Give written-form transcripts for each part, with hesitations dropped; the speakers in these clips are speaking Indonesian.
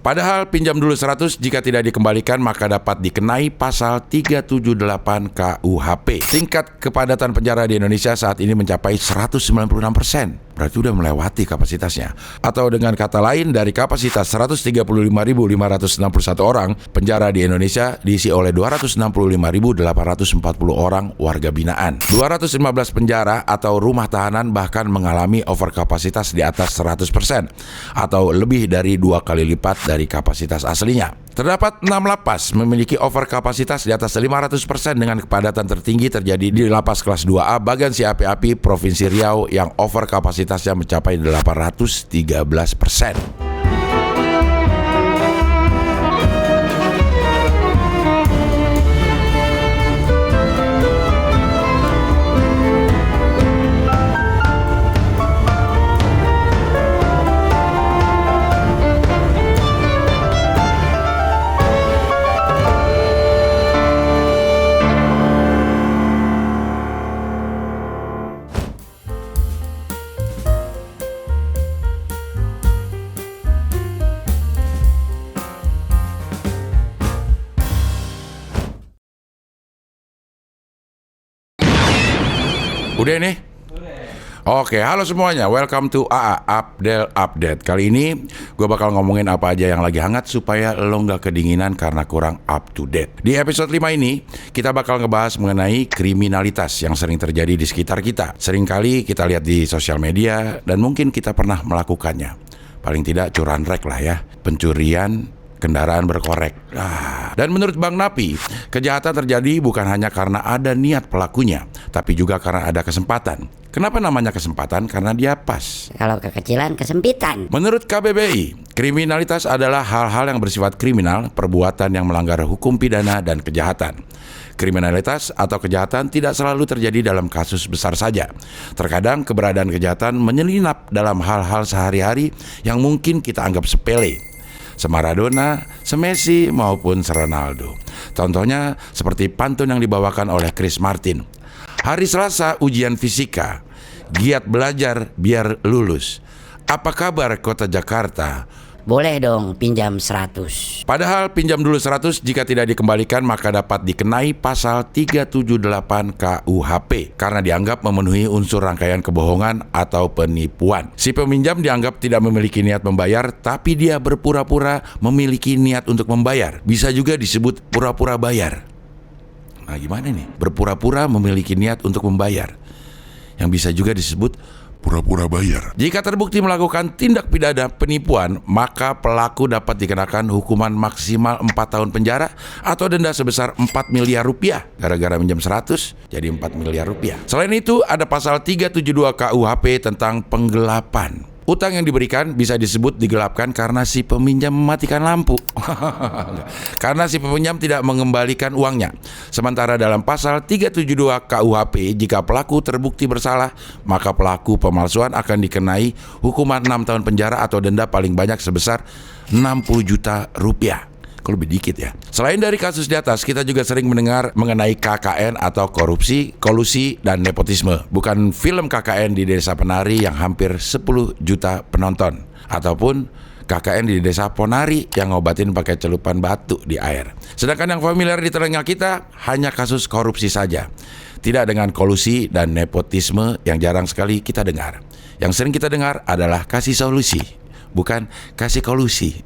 Padahal pinjam dulu 100 jika tidak dikembalikan maka dapat dikenai pasal 378 KUHP. Tingkat kepadatan penjara di Indonesia saat ini mencapai 196%. Berarti udah melewati kapasitasnya. Atau dengan kata lain, dari kapasitas 135.561 orang, penjara di Indonesia diisi oleh 265.840 orang warga binaan. 215 penjara atau rumah tahanan bahkan mengalami overkapasitas di atas 100%, atau lebih dari 2 kali lipat dari kapasitas aslinya. Terdapat 6 lapas memiliki overkapasitas di atas 500% dengan kepadatan tertinggi terjadi di lapas kelas 2A Bagan Si Api-Api, Provinsi Riau yang overkapasitasnya mencapai 813%. Udah nih? Oke, halo semuanya, welcome to AA Abdel Update. Kali ini gue bakal ngomongin apa aja yang lagi hangat supaya lo gak kedinginan karena kurang up to date. Di episode 5 ini, kita bakal ngebahas mengenai kriminalitas yang sering terjadi di sekitar kita. Seringkali kita lihat di sosial media dan mungkin kita pernah melakukannya. Paling tidak curanrek lah ya, pencurian kendaraan berkorek. Dan menurut Bang Napi, kejahatan terjadi bukan hanya karena ada niat pelakunya, tapi juga karena ada kesempatan. Kenapa namanya kesempatan? Karena dia pas. Kalau kekecilan, kesempitan. Menurut KBBI, kriminalitas adalah hal-hal yang bersifat kriminal, perbuatan yang melanggar hukum pidana dan kejahatan. Kriminalitas atau kejahatan tidak selalu terjadi dalam kasus besar saja. Terkadang keberadaan kejahatan menyelinap dalam hal-hal sehari-hari yang mungkin kita anggap sepele. Maradona, Messi maupun Ronaldo. Contohnya seperti pantun yang dibawakan oleh Chris Martin. Hari Selasa ujian fisika, giat belajar biar lulus. Apa kabar kota Jakarta? Boleh dong pinjam 100. Padahal pinjam dulu 100 jika tidak dikembalikan maka dapat dikenai pasal 378 KUHP karena dianggap memenuhi unsur rangkaian kebohongan atau penipuan. Si peminjam dianggap tidak memiliki niat membayar tapi dia berpura-pura memiliki niat untuk membayar. Bisa juga disebut pura-pura bayar. Nah gimana nih? Berpura-pura memiliki niat untuk membayar, yang bisa juga disebut pura-pura bayar. Jika terbukti melakukan tindak pidana penipuan, maka pelaku dapat dikenakan hukuman maksimal 4 tahun penjara atau denda sebesar 4 miliar rupiah. Gara-gara minjam 100, jadi 4 miliar rupiah. Selain itu, ada pasal 372 KUHP tentang penggelapan. Utang yang diberikan bisa disebut digelapkan karena si peminjam mematikan lampu. Karena si peminjam tidak mengembalikan uangnya. Sementara dalam pasal 372 KUHP, jika pelaku terbukti bersalah, maka pelaku pemalsuan akan dikenai hukuman 6 tahun penjara atau denda paling banyak sebesar 60 juta rupiah. Lebih dikit ya. Selain dari kasus di atas, kita juga sering mendengar mengenai KKN atau korupsi, kolusi, dan nepotisme. Bukan film KKN di Desa Penari yang hampir 10 juta penonton, ataupun KKN di Desa Ponari yang ngobatin pakai celupan batu di air. Sedangkan yang familiar di telinga kita hanya kasus korupsi saja, tidak dengan kolusi dan nepotisme yang jarang sekali kita dengar. Yang sering kita dengar adalah kasih solusi, bukan kasih kolusi.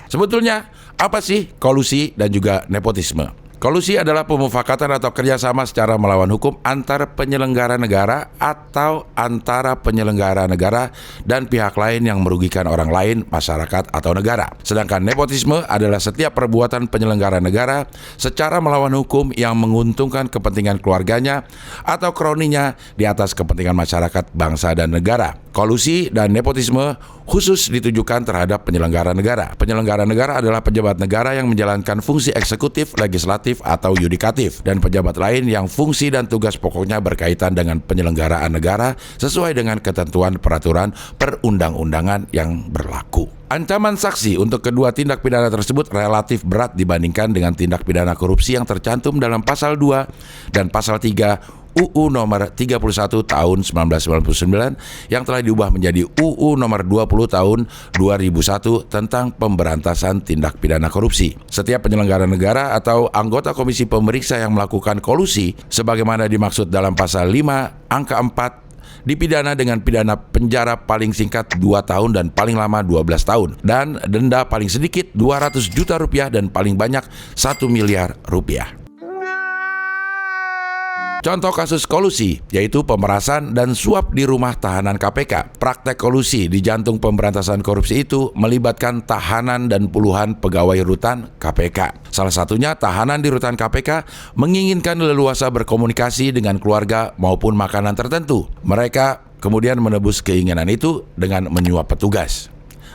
Sebetulnya apa sih kolusi dan juga nepotisme? Kolusi adalah pemufakatan atau kerjasama secara melawan hukum antar penyelenggara negara atau antara penyelenggara negara dan pihak lain yang merugikan orang lain, masyarakat, atau negara. Sedangkan nepotisme adalah setiap perbuatan penyelenggara negara secara melawan hukum yang menguntungkan kepentingan keluarganya atau kroninya di atas kepentingan masyarakat, bangsa, dan negara. Kolusi dan nepotisme khusus ditujukan terhadap penyelenggara negara. Penyelenggara negara adalah pejabat negara yang menjalankan fungsi eksekutif, legislatif, atau yudikatif, dan pejabat lain yang fungsi dan tugas pokoknya berkaitan dengan penyelenggaraan negara sesuai dengan ketentuan peraturan perundang-undangan yang berlaku. Ancaman sanksi untuk kedua tindak pidana tersebut relatif berat dibandingkan dengan tindak pidana korupsi yang tercantum dalam pasal 2 dan pasal 3 UU nomor 31 tahun 1999 yang telah diubah menjadi UU nomor 20 tahun 2001 tentang pemberantasan tindak pidana korupsi. Setiap penyelenggara negara atau anggota komisi pemeriksa yang melakukan kolusi sebagaimana dimaksud dalam pasal 5 angka 4 dipidana dengan pidana penjara paling singkat 2 tahun dan paling lama 12 tahun dan denda paling sedikit 200 juta rupiah dan paling banyak 1 miliar rupiah. Contoh kasus kolusi, yaitu pemerasan dan suap di rumah tahanan KPK. Praktek kolusi di jantung pemberantasan korupsi itu melibatkan tahanan dan puluhan pegawai rutan KPK. Salah satunya tahanan di rutan KPK menginginkan leluasa berkomunikasi dengan keluarga maupun makanan tertentu. Mereka kemudian menebus keinginan itu dengan menyuap petugas.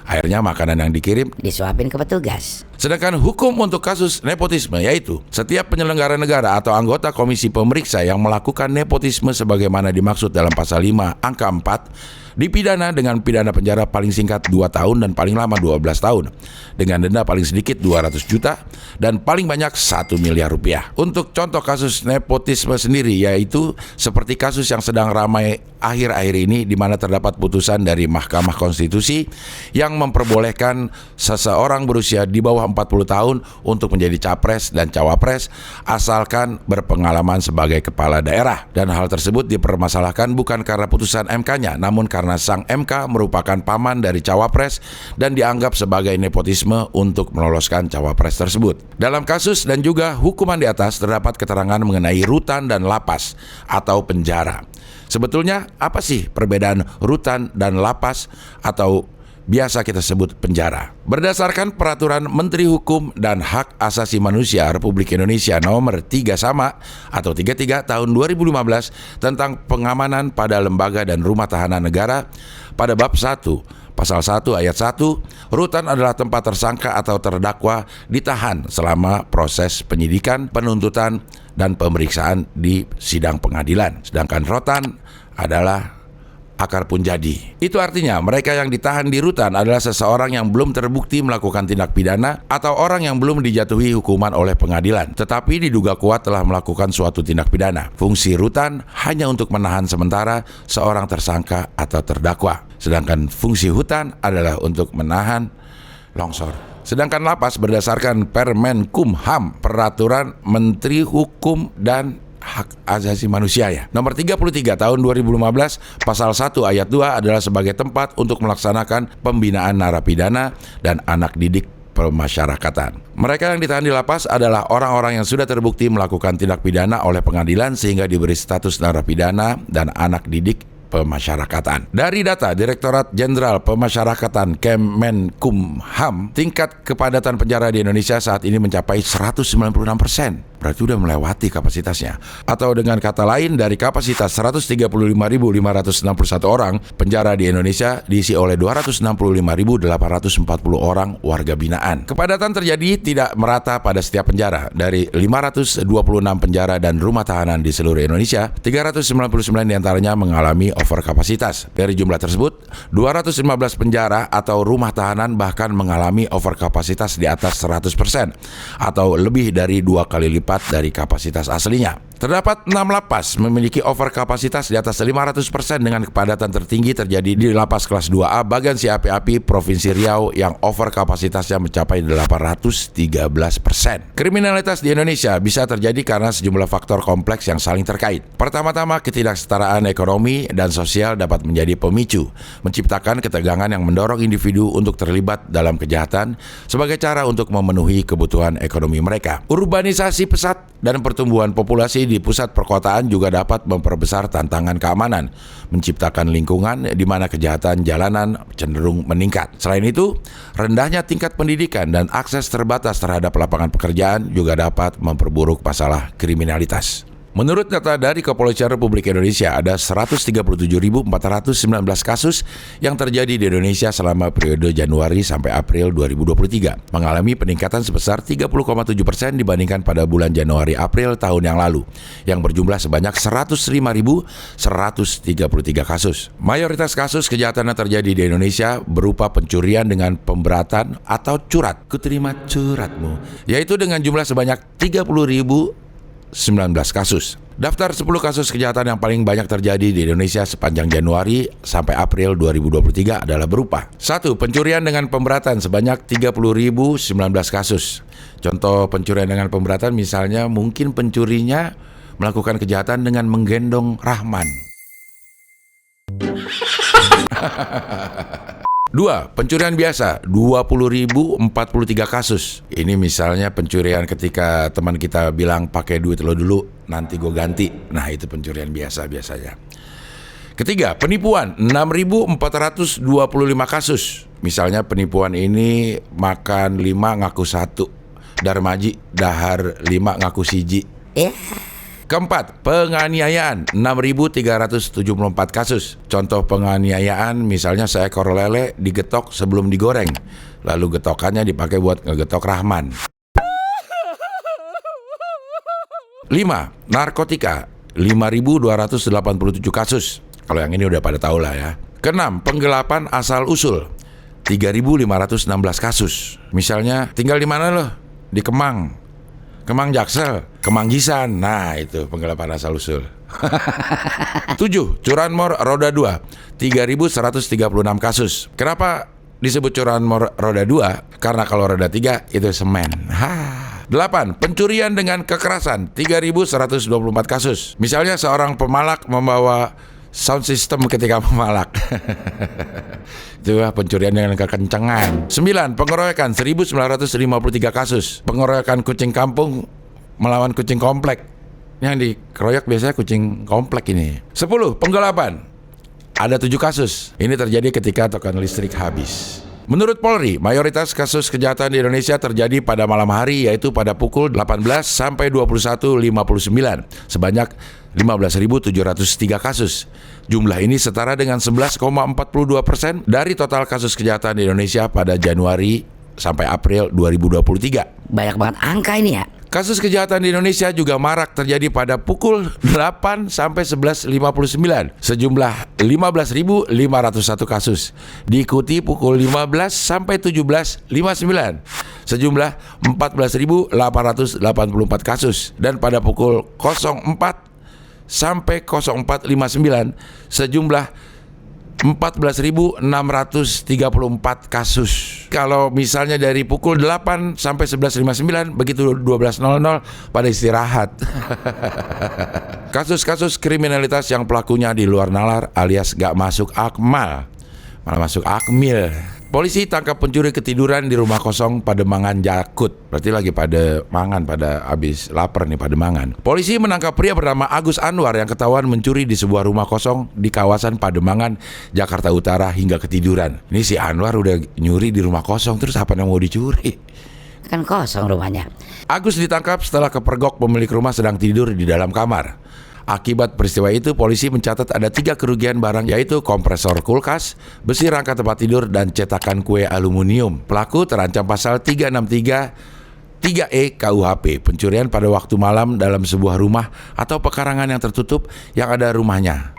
Akhirnya makanan yang dikirim disuapin ke petugas. Sedangkan hukum untuk kasus nepotisme yaitu setiap penyelenggara negara atau anggota komisi pemeriksa yang melakukan nepotisme sebagaimana dimaksud dalam pasal 5 angka 4 dipidana dengan pidana penjara paling singkat 2 tahun dan paling lama 12 tahun dengan denda paling sedikit 200 juta dan paling banyak 1 miliar rupiah. Untuk contoh kasus nepotisme sendiri yaitu seperti kasus yang sedang ramai akhir-akhir ini di mana terdapat putusan dari Mahkamah Konstitusi yang memperbolehkan seseorang berusia di bawah 40 tahun untuk menjadi capres dan cawapres asalkan berpengalaman sebagai kepala daerah. Dan hal tersebut dipermasalahkan bukan karena putusan MK-nya, namun karena sang MK merupakan paman dari cawapres dan dianggap sebagai nepotisme untuk meloloskan cawapres tersebut. Dalam kasus dan juga hukuman di atas terdapat keterangan mengenai rutan dan lapas atau penjara. Sebetulnya apa sih perbedaan rutan dan lapas atau biasa kita sebut penjara? Berdasarkan Peraturan Menteri Hukum dan Hak Asasi Manusia Republik Indonesia nomor 3 sama atau 33 tahun 2015 tentang pengamanan pada lembaga dan rumah tahanan negara, pada bab 1 Pasal 1 ayat 1, rutan adalah tempat tersangka atau terdakwa ditahan selama proses penyidikan, penuntutan, dan pemeriksaan di sidang pengadilan. Sedangkan rotan adalah akar pun jadi. Itu artinya mereka yang ditahan di rutan adalah seseorang yang belum terbukti melakukan tindak pidana atau orang yang belum dijatuhi hukuman oleh pengadilan, tetapi diduga kuat telah melakukan suatu tindak pidana. Fungsi rutan hanya untuk menahan sementara seorang tersangka atau terdakwa. Sedangkan fungsi hutan adalah untuk menahan longsor. Sedangkan lapas berdasarkan Permenkumham, Peraturan Menteri Hukum dan Hak Asasi Manusia nomor 33 tahun 2015 pasal 1 ayat 2 adalah sebagai tempat untuk melaksanakan pembinaan narapidana dan anak didik pemasyarakatan. Mereka yang ditahan di lapas adalah orang-orang yang sudah terbukti melakukan tindak pidana oleh pengadilan sehingga diberi status narapidana dan anak didik pemasyarakatan. Dari data Direktorat Jenderal Pemasyarakatan Kemenkumham, tingkat kepadatan penjara di Indonesia saat ini mencapai 196%. Berarti udah melewati kapasitasnya. Atau dengan kata lain, dari kapasitas 135.561 orang, penjara di Indonesia diisi oleh 265.840 orang warga binaan. Kepadatan terjadi tidak merata pada setiap penjara. Dari 526 penjara dan rumah tahanan di seluruh Indonesia, 399 diantaranya mengalami overkapasitas. Dari jumlah tersebut, 215 penjara atau rumah tahanan bahkan mengalami overkapasitas di atas 100% atau lebih dari 2 kali lipat dari kapasitas aslinya. Terdapat 6 lapas memiliki overkapasitas di atas 500% dengan kepadatan tertinggi terjadi di lapas kelas 2A Bagan Si Api-Api Provinsi Riau yang overkapasitasnya mencapai 813%. Kriminalitas di Indonesia bisa terjadi karena sejumlah faktor kompleks yang saling terkait. Pertama-tama, ketidaksetaraan ekonomi dan sosial dapat menjadi pemicu, menciptakan ketegangan yang mendorong individu untuk terlibat dalam kejahatan sebagai cara untuk memenuhi kebutuhan ekonomi mereka. Urbanisasi pesat dan pertumbuhan populasi di pusat perkotaan juga dapat memperbesar tantangan keamanan, menciptakan lingkungan di mana kejahatan jalanan cenderung meningkat. Selain itu, rendahnya tingkat pendidikan dan akses terbatas terhadap lapangan pekerjaan juga dapat memperburuk masalah kriminalitas. Menurut data dari Kepolisian Republik Indonesia, ada 137.419 kasus yang terjadi di Indonesia selama periode Januari sampai April 2023, mengalami peningkatan sebesar 30,7% dibandingkan pada bulan Januari-April tahun yang lalu, yang berjumlah sebanyak 105.133 kasus. Mayoritas kasus kejahatan yang terjadi di Indonesia berupa pencurian dengan pemberatan atau curat, kuterima curatmu, yaitu dengan jumlah sebanyak 30.019 kasus. Daftar 10 kasus kejahatan yang paling banyak terjadi di Indonesia sepanjang Januari sampai April 2023 adalah berupa 1. Pencurian dengan pemberatan sebanyak 30.019 kasus. Contoh pencurian dengan pemberatan misalnya mungkin pencurinya melakukan kejahatan dengan menggendong Rahman. 2. Pencurian biasa 20.043 kasus. Ini misalnya pencurian ketika teman kita bilang pakai duit lo dulu, nanti gue ganti. Nah itu pencurian biasa biasanya. Ketiga, penipuan 6.425 kasus. Misalnya penipuan ini makan 5 ngaku 1, darmaji dahar 5 ngaku siji. Keempat, penganiayaan 6.374 kasus. Contoh penganiayaan misalnya seekor lele digetok sebelum digoreng, lalu getokannya dipakai buat ngegetok Rahman. 5. Narkotika 5.287 kasus. Kalau yang ini udah pada tahu lah ya. Keenam, penggelapan asal usul 3.516 kasus. Misalnya tinggal di mana loh? Di Kemang Jaksel, Kemanggisan. Nah itu penggelapan asal usul. 7. Curanmor roda 2 3.136 kasus. Kenapa disebut curanmor roda 2? Karena kalau roda 3 itu semen. 8. Pencurian dengan kekerasan 3.124 kasus. Misalnya seorang pemalak membawa sound system ketika memalak. Itu pencurian dengan kekencangan. 9. Pengeroyokan 1.953 kasus. Pengeroyokan kucing kampung melawan kucing komplek. Yang dikeroyok biasanya kucing komplek ini. 10. Penggelapan ada 7 kasus. Ini terjadi ketika token listrik habis. Menurut Polri, mayoritas kasus kejahatan di Indonesia terjadi pada malam hari, yaitu pada pukul 18 sampai 21.59, sebanyak 15.703 kasus. Jumlah ini setara dengan 11,42% dari total kasus kejahatan di Indonesia pada Januari sampai April 2023. Banyak banget angka ini ya. Kasus kejahatan di Indonesia juga marak terjadi pada pukul 8 sampai 11.59, sejumlah 15.501 kasus. Diikuti pukul 15 sampai 17.59, sejumlah 14.884 kasus. Dan pada pukul 04 sampai 04.59, sejumlah 14.634 kasus. Kalau misalnya dari pukul 8 sampai 11.59, begitu 12.00 pada istirahat. Kasus-kasus kriminalitas yang pelakunya di luar nalar alias gak masuk akmal, malah masuk akmil. Polisi tangkap pencuri ketiduran di rumah kosong Pademangan Jakut. Berarti lagi pada mangan, pada habis lapar nih Pademangan. Polisi menangkap pria bernama Agus Anwar yang ketahuan mencuri di sebuah rumah kosong di kawasan Pademangan, Jakarta Utara hingga ketiduran. Ini si Anwar udah nyuri di rumah kosong, terus apa yang mau dicuri? Kan kosong rumahnya. Agus ditangkap setelah kepergok pemilik rumah sedang tidur di dalam kamar. Akibat peristiwa itu, polisi mencatat ada 3 kerugian barang, yaitu kompresor kulkas, besi rangka tempat tidur, dan cetakan kue aluminium. Pelaku terancam pasal 363 3E KUHP, pencurian pada waktu malam dalam sebuah rumah atau pekarangan yang tertutup yang ada rumahnya.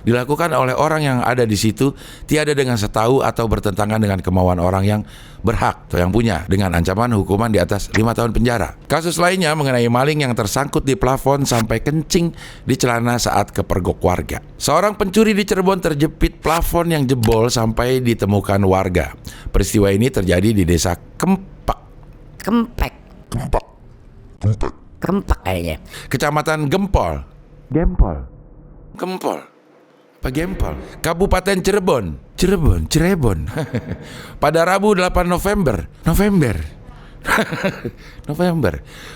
Dilakukan oleh orang yang ada di situ, tiada dengan setahu atau bertentangan dengan kemauan orang yang berhak atau yang punya, dengan ancaman hukuman di atas 5 tahun penjara. Kasus lainnya mengenai maling yang tersangkut di plafon sampai kencing di celana saat kepergok warga. Seorang pencuri di Cirebon terjepit plafon yang jebol sampai ditemukan warga. Peristiwa ini terjadi di desa Kempak kayaknya. Kecamatan Gempol, Kabupaten Cirebon. Pada Rabu 8 November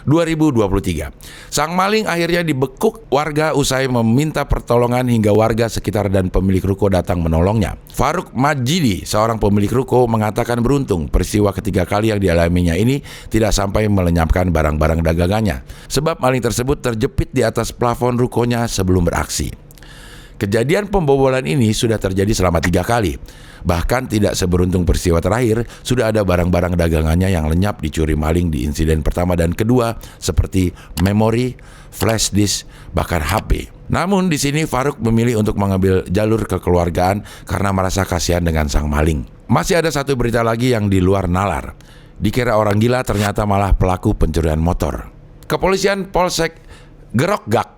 2023. Sang maling akhirnya dibekuk warga usai meminta pertolongan hingga warga sekitar dan pemilik ruko datang menolongnya. Faruk Majidi, seorang pemilik ruko, mengatakan beruntung peristiwa ketiga kali yang dialaminya ini tidak sampai melenyapkan barang-barang dagangannya, sebab maling tersebut terjepit di atas plafon rukonya sebelum beraksi. Kejadian pembobolan ini sudah terjadi selama 3 kali. Bahkan tidak seberuntung peristiwa terakhir, sudah ada barang-barang dagangannya yang lenyap dicuri maling di insiden pertama dan kedua, seperti memori, flash disk, bahkan HP. Namun di sini Faruk memilih untuk mengambil jalur kekeluargaan karena merasa kasihan dengan sang maling. Masih ada satu berita lagi yang di luar nalar. Dikira orang gila, ternyata malah pelaku pencurian motor. Kepolisian Polsek Gerok gak.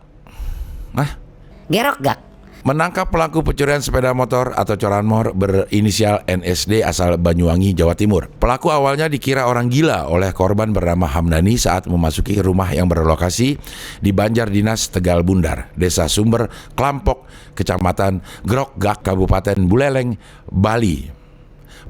Gerok gak? Menangkap pelaku pencurian sepeda motor atau curanmor berinisial NSD asal Banyuwangi, Jawa Timur. Pelaku awalnya dikira orang gila oleh korban bernama Hamdani saat memasuki rumah yang berlokasi di Banjar Dinas Tegal Bundar, Desa Sumber, Klampok, Kecamatan Grogak, Kabupaten Buleleng, Bali,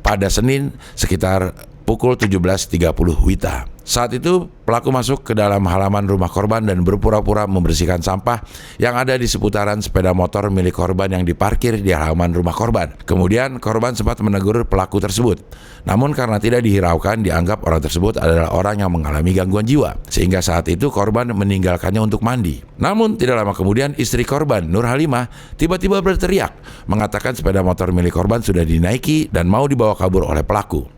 pada Senin sekitar pukul 17.30 WITA. Saat itu pelaku masuk ke dalam halaman rumah korban dan berpura-pura membersihkan sampah yang ada di seputaran sepeda motor milik korban yang diparkir di halaman rumah korban. Kemudian korban sempat menegur pelaku tersebut. Namun karena tidak dihiraukan, dianggap orang tersebut adalah orang yang mengalami gangguan jiwa. Sehingga saat itu korban meninggalkannya untuk mandi. Namun tidak lama kemudian istri korban, Nur Halimah, tiba-tiba berteriak mengatakan sepeda motor milik korban sudah dinaiki dan mau dibawa kabur oleh pelaku.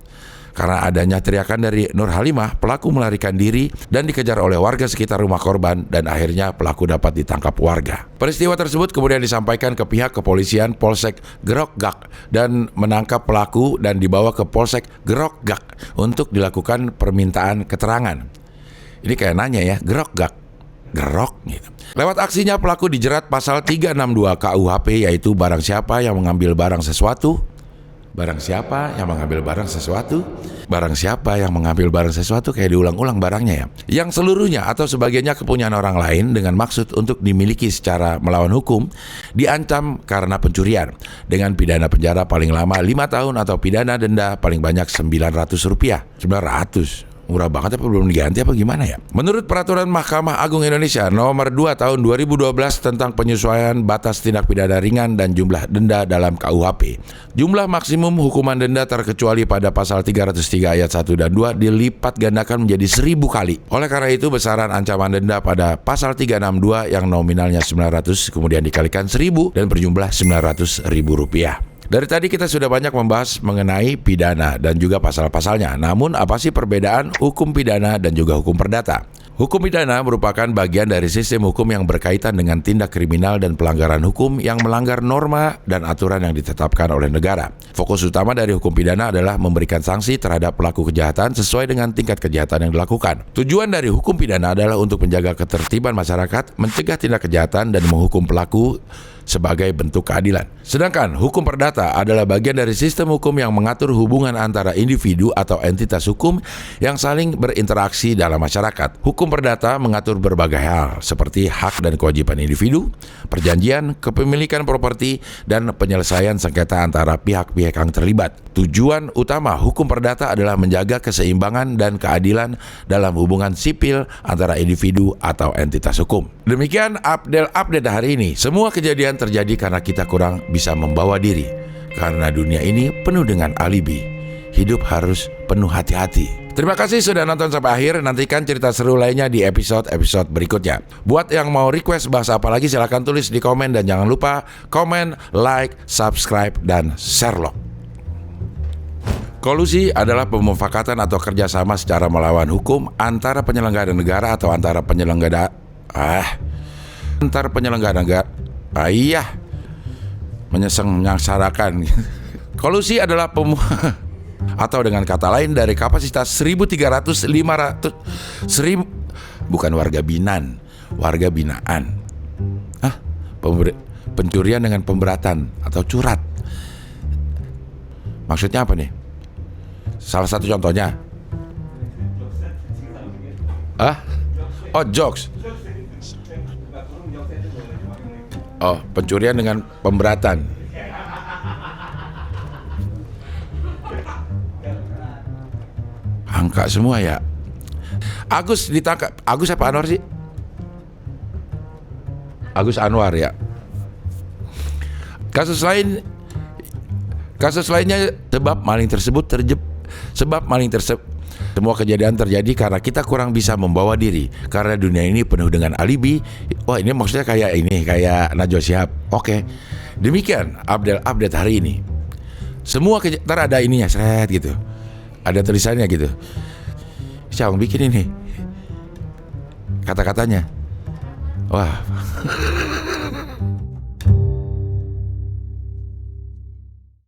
Karena adanya teriakan dari Nur Halimah, pelaku melarikan diri dan dikejar oleh warga sekitar rumah korban dan akhirnya pelaku dapat ditangkap warga. Peristiwa tersebut kemudian disampaikan ke pihak kepolisian Polsek Grogak dan menangkap pelaku dan dibawa ke Polsek Grogak untuk dilakukan permintaan keterangan. Ini kayak nanya ya, Grogak, gerok gitu. Lewat aksinya pelaku dijerat pasal 362 KUHP, yaitu barang siapa yang mengambil barang sesuatu. Barang siapa yang mengambil barang sesuatu? Barang siapa yang mengambil barang sesuatu, kayak diulang-ulang barangnya ya. Yang seluruhnya atau sebagiannya kepunyaan orang lain dengan maksud untuk dimiliki secara melawan hukum, diancam karena pencurian dengan pidana penjara paling lama 5 tahun atau pidana denda paling banyak Rp900. 900. Murah banget apa belum diganti apa gimana ya? Menurut Peraturan Mahkamah Agung Indonesia Nomor 2 Tahun 2012 tentang penyesuaian batas tindak pidana ringan dan jumlah denda dalam KUHP, jumlah maksimum hukuman denda terkecuali pada pasal 303 ayat 1 dan 2 dilipat gandakan menjadi 1000 kali. Oleh karena itu besaran ancaman denda pada pasal 362 yang nominalnya 900 kemudian dikalikan 1000 dan berjumlah Rp900.000. Dari tadi kita sudah banyak membahas mengenai pidana dan juga pasal-pasalnya. Namun apa sih perbedaan hukum pidana dan juga hukum perdata? Hukum pidana merupakan bagian dari sistem hukum yang berkaitan dengan tindak kriminal dan pelanggaran hukum yang melanggar norma dan aturan yang ditetapkan oleh negara. Fokus utama dari hukum pidana adalah memberikan sanksi terhadap pelaku kejahatan sesuai dengan tingkat kejahatan yang dilakukan. Tujuan dari hukum pidana adalah untuk menjaga ketertiban masyarakat, mencegah tindak kejahatan dan menghukum pelaku sebagai bentuk keadilan. Sedangkan hukum perdata adalah bagian dari sistem hukum yang mengatur hubungan antara individu atau entitas hukum yang saling berinteraksi dalam masyarakat. Hukum perdata mengatur berbagai hal seperti hak dan kewajiban individu, perjanjian, kepemilikan properti, dan penyelesaian sengketa antara pihak-pihak yang terlibat. Tujuan utama hukum perdata adalah menjaga keseimbangan dan keadilan dalam hubungan sipil antara individu atau entitas hukum. Demikian update hari ini. Semua kejadian terjadi karena kita kurang bisa membawa diri. Karena dunia ini penuh dengan alibi. Hidup harus penuh hati-hati. Terima kasih sudah nonton sampai akhir. Nantikan cerita seru lainnya di episode-episode berikutnya. Buat yang mau request bahas apa lagi silahkan tulis di komen. Dan jangan lupa komen, like, subscribe, dan share loh. Kolusi adalah pemufakatan atau kerjasama secara melawan hukum antara penyelenggara negara atau antara penyelenggara menyengsarakan. Kolusi adalah atau dengan kata lain dari kapasitas 1.300 bukan warga binaan. Pencurian dengan pemberatan atau curat. Maksudnya apa nih? Salah satu contohnya. Jokes. Pencurian dengan pemberatan. Angka semua ya. Agus ditangkap. Agus apa Anwar sih? Agus Anwar ya. Kasus lainnya sebab maling tersebut semua kejadian terjadi karena kita kurang bisa membawa diri. Karena dunia ini penuh dengan alibi. Wah, ini maksudnya kayak Najwa Shihab. Oke. Demikian update hari ini. Semua ntar ada ininya seret gitu. Ada tulisannya gitu. Siapa yang bikin ini? Kata-katanya. Wah.